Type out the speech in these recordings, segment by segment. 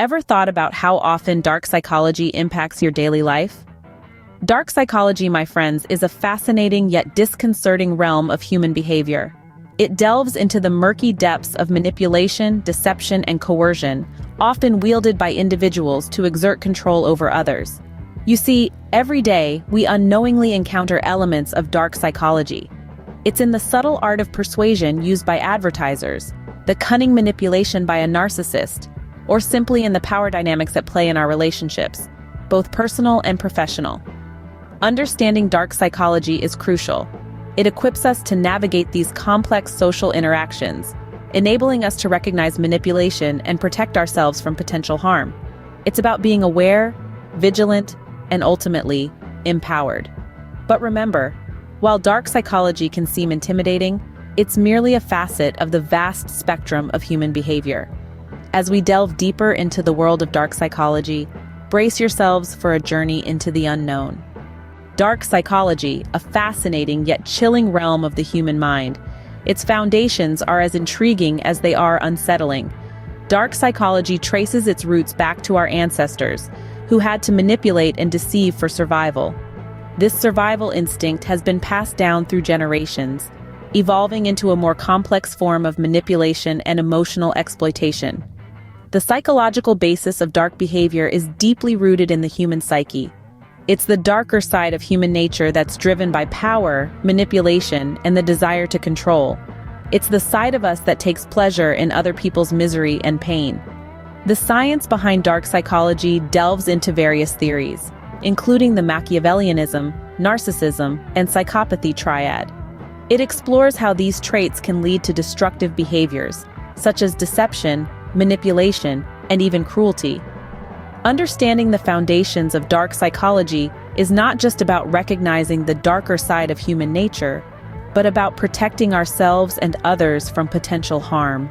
Ever thought about how often dark psychology impacts your daily life? Dark psychology, my friends, is a fascinating yet disconcerting realm of human behavior. It delves into the murky depths of manipulation, deception, and coercion, often wielded by individuals to exert control over others. You see, every day, we unknowingly encounter elements of dark psychology. It's in the subtle art of persuasion used by advertisers, the cunning manipulation by a narcissist, or simply in the power dynamics at play in our relationships, both personal and professional. Understanding dark psychology is crucial. It equips us to navigate these complex social interactions, enabling us to recognize manipulation and protect ourselves from potential harm. It's about being aware, vigilant, and ultimately, empowered. But remember, while dark psychology can seem intimidating, it's merely a facet of the vast spectrum of human behavior. As we delve deeper into the world of dark psychology, brace yourselves for a journey into the unknown. Dark psychology, a fascinating yet chilling realm of the human mind. Its foundations are as intriguing as they are unsettling. Dark psychology traces its roots back to our ancestors, who had to manipulate and deceive for survival. This survival instinct has been passed down through generations, evolving into a more complex form of manipulation and emotional exploitation. The psychological basis of dark behavior is deeply rooted in the human psyche. It's the darker side of human nature that's driven by power, manipulation, and the desire to control. It's the side of us that takes pleasure in other people's misery and pain. The science behind dark psychology delves into various theories, including the Machiavellianism, narcissism, and psychopathy triad. It explores how these traits can lead to destructive behaviors, such as deception, manipulation, and even cruelty. Understanding the foundations of dark psychology is not just about recognizing the darker side of human nature, but about protecting ourselves and others from potential harm.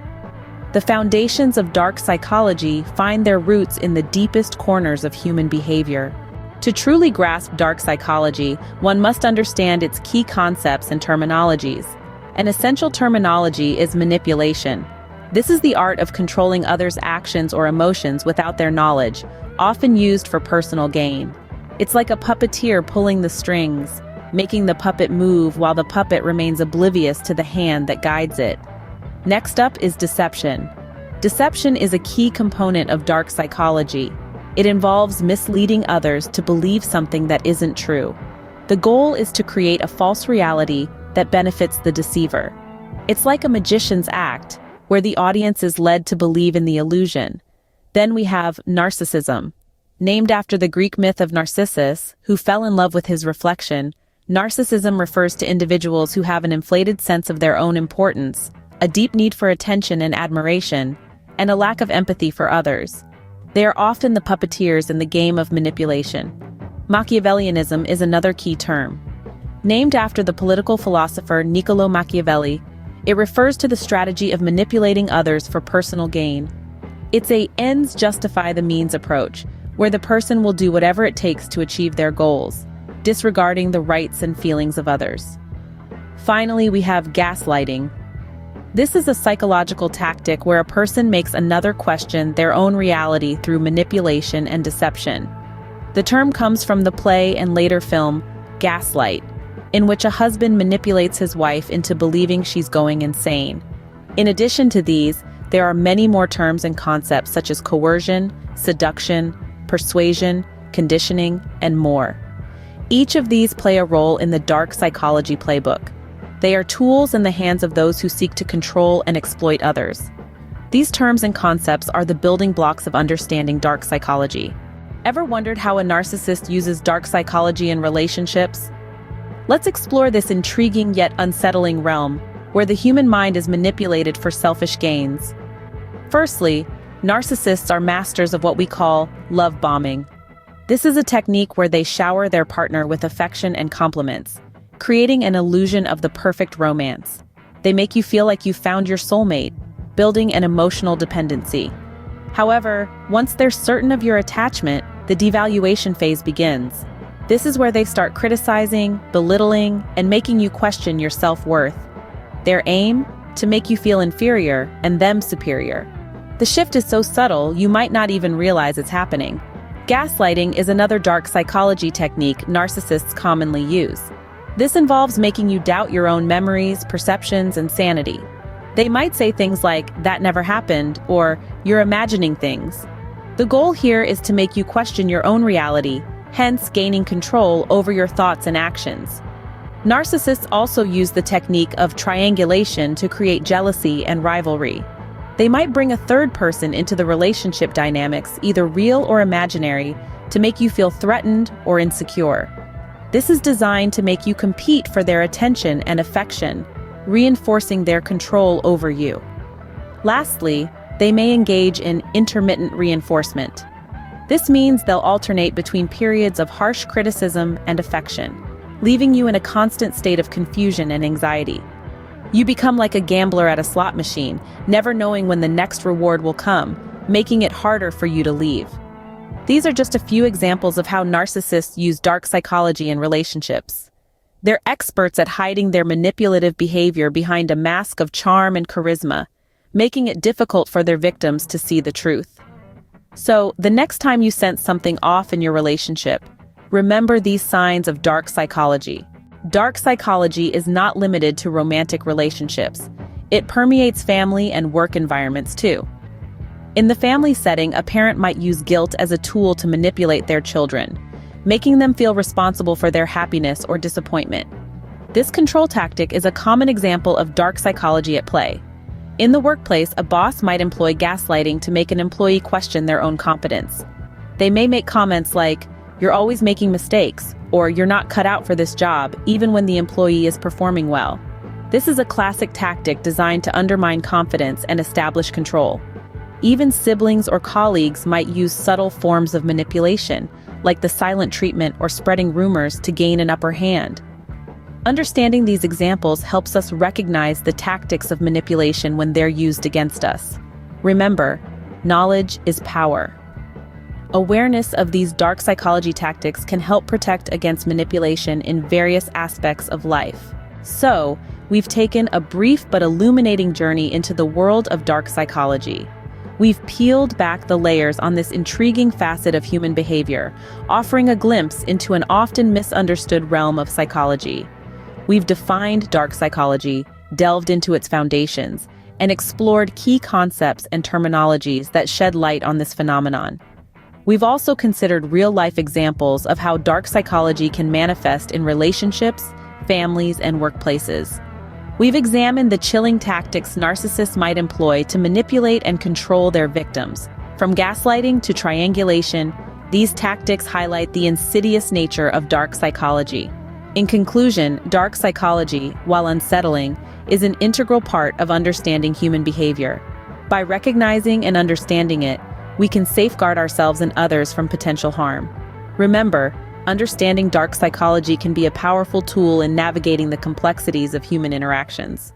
The foundations of dark psychology find their roots in the deepest corners of human behavior. To truly grasp dark psychology, one must understand its key concepts and terminologies. An essential terminology is manipulation. This is the art of controlling others' actions or emotions without their knowledge, often used for personal gain. It's like a puppeteer pulling the strings, making the puppet move while the puppet remains oblivious to the hand that guides it. Next up is deception. Deception is a key component of dark psychology. It involves misleading others to believe something that isn't true. The goal is to create a false reality that benefits the deceiver. It's like a magician's act, where the audience is led to believe in the illusion. Then we have narcissism. Named after the Greek myth of Narcissus, who fell in love with his reflection, narcissism refers to individuals who have an inflated sense of their own importance, a deep need for attention and admiration, and a lack of empathy for others. They are often the puppeteers in the game of manipulation. Machiavellianism is another key term. Named after the political philosopher Niccolo Machiavelli, it refers to the strategy of manipulating others for personal gain. It's a ends justify the means approach, where the person will do whatever it takes to achieve their goals, disregarding the rights and feelings of others. Finally, we have gaslighting. This is a psychological tactic where a person makes another question their own reality through manipulation and deception. The term comes from the play and later film, Gaslight, in which a husband manipulates his wife into believing she's going insane. In addition to these, there are many more terms and concepts such as coercion, seduction, persuasion, conditioning, and more. Each of these play a role in the dark psychology playbook. They are tools in the hands of those who seek to control and exploit others. These terms and concepts are the building blocks of understanding dark psychology. Ever wondered how a narcissist uses dark psychology in relationships? Let's explore this intriguing yet unsettling realm, where the human mind is manipulated for selfish gains. Firstly, narcissists are masters of what we call love bombing. This is a technique where they shower their partner with affection and compliments, creating an illusion of the perfect romance. They make you feel like you found your soulmate, building an emotional dependency. However, once they're certain of your attachment, the devaluation phase begins. This is where they start criticizing, belittling, and making you question your self-worth. Their aim? To make you feel inferior and them superior. The shift is so subtle, you might not even realize it's happening. Gaslighting is another dark psychology technique narcissists commonly use. This involves making you doubt your own memories, perceptions, and sanity. They might say things like, "That never happened," or "You're imagining things." The goal here is to make you question your own reality, hence gaining control over your thoughts and actions. Narcissists also use the technique of triangulation to create jealousy and rivalry. They might bring a third person into the relationship dynamics, either real or imaginary, to make you feel threatened or insecure. This is designed to make you compete for their attention and affection, reinforcing their control over you. Lastly, they may engage in intermittent reinforcement. This means they'll alternate between periods of harsh criticism and affection, leaving you in a constant state of confusion and anxiety. You become like a gambler at a slot machine, never knowing when the next reward will come, making it harder for you to leave. These are just a few examples of how narcissists use dark psychology in relationships. They're experts at hiding their manipulative behavior behind a mask of charm and charisma, making it difficult for their victims to see the truth. So, the next time you sense something off in your relationship, remember these signs of dark psychology. Dark psychology is not limited to romantic relationships. It permeates family and work environments too. In the family setting, a parent might use guilt as a tool to manipulate their children, making them feel responsible for their happiness or disappointment. This control tactic is a common example of dark psychology at play. In the workplace, a boss might employ gaslighting to make an employee question their own competence. They may make comments like, "You're always making mistakes," or "You're not cut out for this job," even when the employee is performing well. This is a classic tactic designed to undermine confidence and establish control. Even siblings or colleagues might use subtle forms of manipulation, like the silent treatment or spreading rumors to gain an upper hand. Understanding these examples helps us recognize the tactics of manipulation when they're used against us. Remember, knowledge is power. Awareness of these dark psychology tactics can help protect against manipulation in various aspects of life. So, we've taken a brief but illuminating journey into the world of dark psychology. We've peeled back the layers on this intriguing facet of human behavior, offering a glimpse into an often misunderstood realm of psychology. We've defined dark psychology, delved into its foundations, and explored key concepts and terminologies that shed light on this phenomenon. We've also considered real-life examples of how dark psychology can manifest in relationships, families, and workplaces. We've examined the chilling tactics narcissists might employ to manipulate and control their victims. From gaslighting to triangulation, these tactics highlight the insidious nature of dark psychology. In conclusion, dark psychology, while unsettling, is an integral part of understanding human behavior. By recognizing and understanding it, we can safeguard ourselves and others from potential harm. Remember, understanding dark psychology can be a powerful tool in navigating the complexities of human interactions.